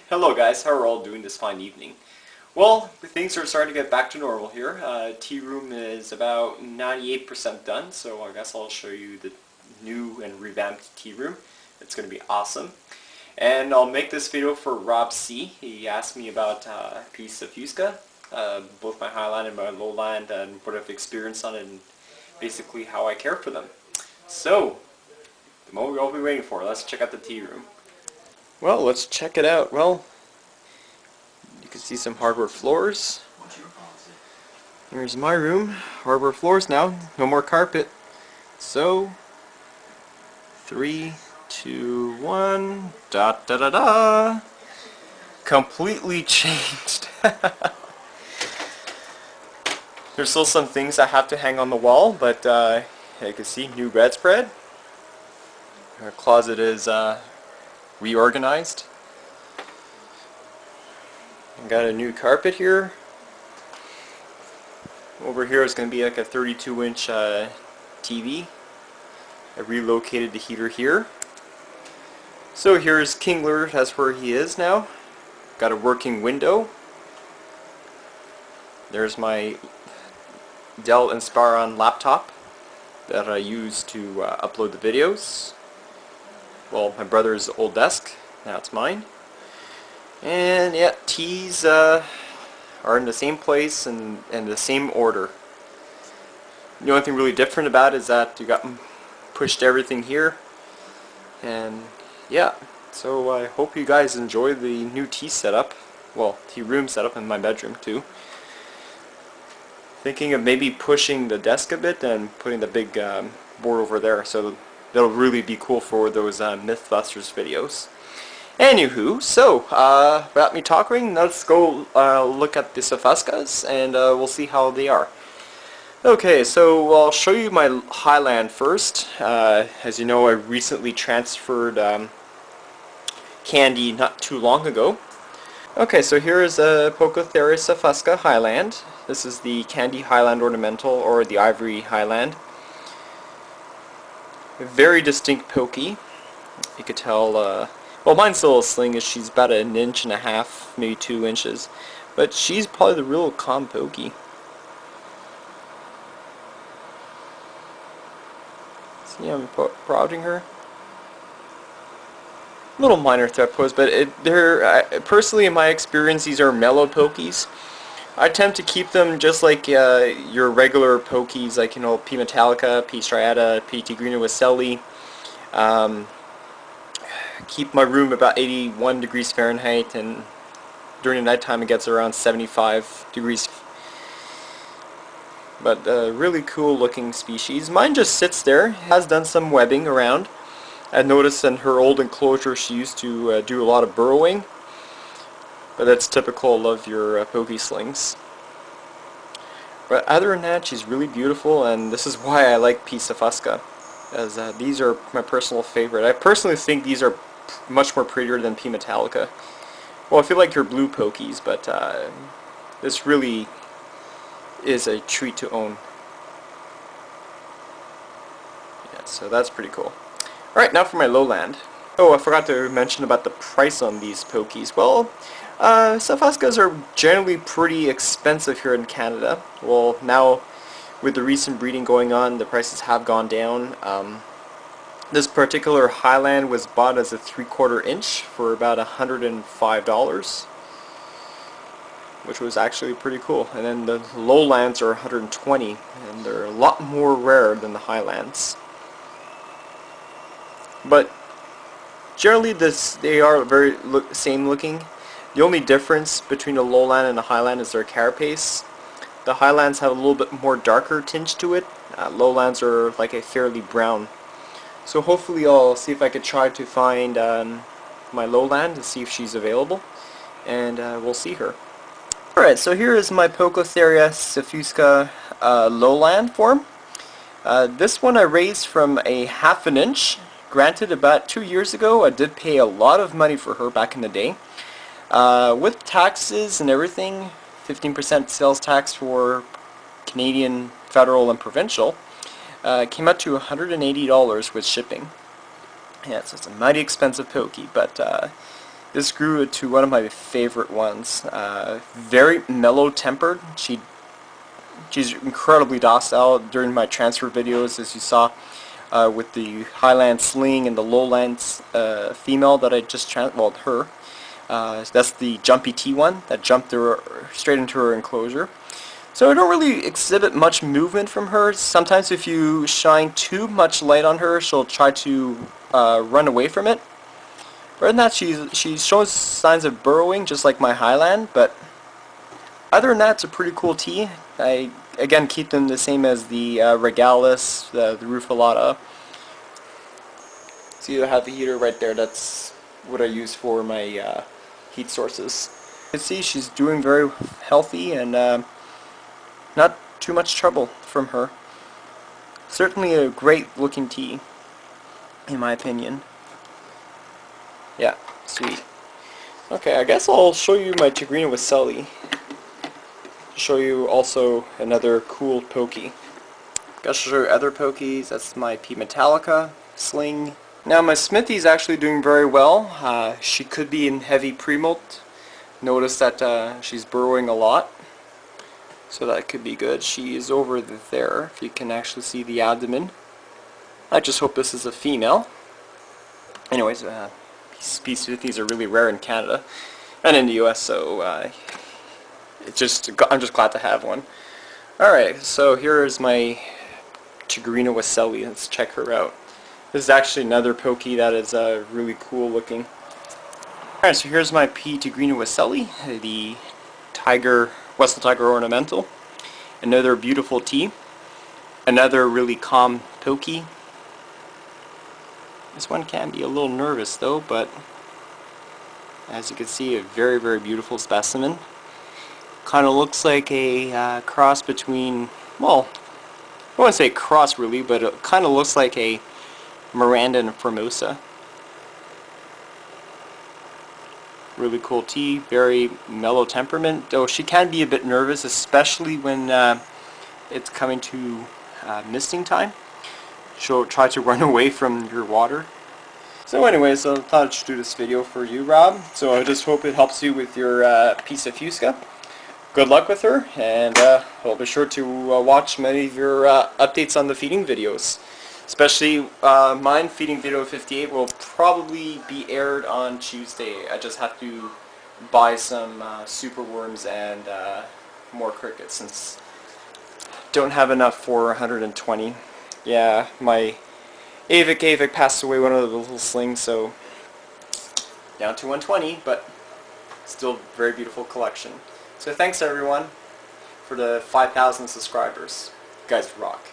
Hello guys, how are all doing this fine evening? Well, things are starting to get back to normal here. Tea room is about 98% done, so I guess I'll show you the new and revamped tea room. It's going to be awesome. And I'll make this video for Rob C. He asked me about a piece of Fusca, both my Highland and my Lowland, and what I've experienced on it, and basically how I care for them. So, the moment we'll all be waiting for, let's check out the tea room. Well, let's check it out. Well, you can see some hardwood floors. Here's my room. Hardwood floors now. No more carpet. So, 3, 2, 1. Da da da da. Completely changed. There's still some things I have to hang on the wall, but you can see new bedspread. Our closet is reorganized. I got a new carpet here. Over here is going to be like a 32-inch TV. I relocated the heater here. So here's Kingler, that's where he is now. Got a working window. There's my Dell Inspiron laptop that I use to upload the videos. Well, my brother's old desk, now it's mine. And yeah, teas are in the same place and the same order. The only thing really different about it is that you got pushed everything here. And yeah, so I hope you guys enjoy the new tea setup. Well, tea room setup in my bedroom too. Thinking of maybe pushing the desk a bit and putting the big board over there, so that'll really be cool for those Mythbusters videos. Anywho, so without me talking, let's go look at the Sofuskas and we'll see how they are. Okay, so I'll show you my Highland first. As you know, I recently transferred Candy not too long ago. Okay, so here is a Pocotheria Sofusca Highland. This is the Candy Highland Ornamental, or the Ivory Highland. A very distinct pokey. You could tell, well, mine's still a sling, as she's about 1.5 inches, maybe 2 inches. But she's probably the real calm pokey. See, I'm prodding her. Little minor threat pose, but personally, in my experience, these are mellowed pokies. I tend to keep them just like your regular pokies, like, you know, P. Metallica, P. striata, P. tigrina Weselli. Keep my room about 81 degrees Fahrenheit, and during the nighttime it gets around 75 degrees. But really cool looking species. Mine just sits there, has done some webbing around. I noticed in her old enclosure she used to do a lot of burrowing, but that's typical of your pokey slings. But other than that, she's really beautiful, and this is why I like P. Sofusca, as these are my personal favorite. I personally think these are much more prettier than P. Metallica. Well, I feel like your blue pokies, but this really is a treat to own. Yeah, so that's pretty cool. Alright, now for my Lowland. Oh, I forgot to mention about the price on these pokies. Well, Sofuscas are generally pretty expensive here in Canada. Well, now with the recent breeding going on, the prices have gone down. This particular Highland was bought as a 3/4 inch for about $105, which was actually pretty cool. And then the Lowlands are $120, and they're a lot more rare than the Highlands. But generally, they are very same looking. The only difference between a Lowland and a Highland is their carapace. The Highlands have a little bit more darker tinge to it. Lowlands are like a fairly brown. So hopefully I'll see if I could try to find my Lowland to see if she's available, and we'll see her. Alright, so here is my Pocotheria Sofusca Lowland form. This one I raised from a 1/2 inch. Granted, about 2 years ago I did pay a lot of money for her back in the day. With taxes and everything, 15% sales tax for Canadian, federal, and provincial, came out to $180 with shipping. Yeah, so it's a mighty expensive pokey, but This grew to one of my favorite ones. Very mellow-tempered. She's incredibly docile during my transfer videos, as you saw with the Highland Sling and the Lowlands female that I just her. That's the Jumpy T one that jumped straight into her enclosure. So I don't really exhibit much movement from her. Sometimes if you shine too much light on her, she'll try to run away from it. Other than that, she shows signs of burrowing, just like my Highland, but other than that, it's a pretty cool tea. I, again, keep them the same as the Regalis, the Rufilata. So you have the heater right there. That's what I use for my heat sources. You can see she's doing very healthy and not too much trouble from her. Certainly a great looking tea, in my opinion. Yeah, sweet. Okay, I guess I'll show you my Tigrina Weselli. Show you also another cool pokey. I'll show you other pokies. That's my P Metallica Sling. Now my Smithy's actually doing very well. She could be in heavy pre-molt. Notice that she's burrowing a lot, so that could be good. She is over there, if you can actually see the abdomen. I just hope this is a female. Anyways, P Smithies are really rare in Canada and in the US, so I'm just glad to have one. Alright, so here is my Tigrina Weselli. Let's check her out. This is actually another pokey that is really cool looking. Alright, so here's my P Tigrina Weselli, the Westall Tiger Ornamental. Another beautiful tea. Another really calm pokey. This one can be a little nervous though, but as you can see, a very, very beautiful specimen. Kind of looks like a cross between, well, I wouldn't say cross really, but it kind of looks like a Miranda and Formosa. Really cool tea, very mellow temperament, though she can be a bit nervous, especially when it's coming to misting time. She'll try to run away from your water. So anyways, I thought I should do this video for you, Rob. So I just hope it helps you with your Pisa Fusca. Good luck with her, and I'll be sure to watch many of your updates on the feeding videos. Especially mine, feeding video 58, will probably be aired on Tuesday. I just have to buy some super worms and more crickets, since I don't have enough for 120. Yeah, my Avik passed away, one of the little slings, so down to 120, but still very beautiful collection. So thanks everyone for the 5,000 subscribers. You guys rock.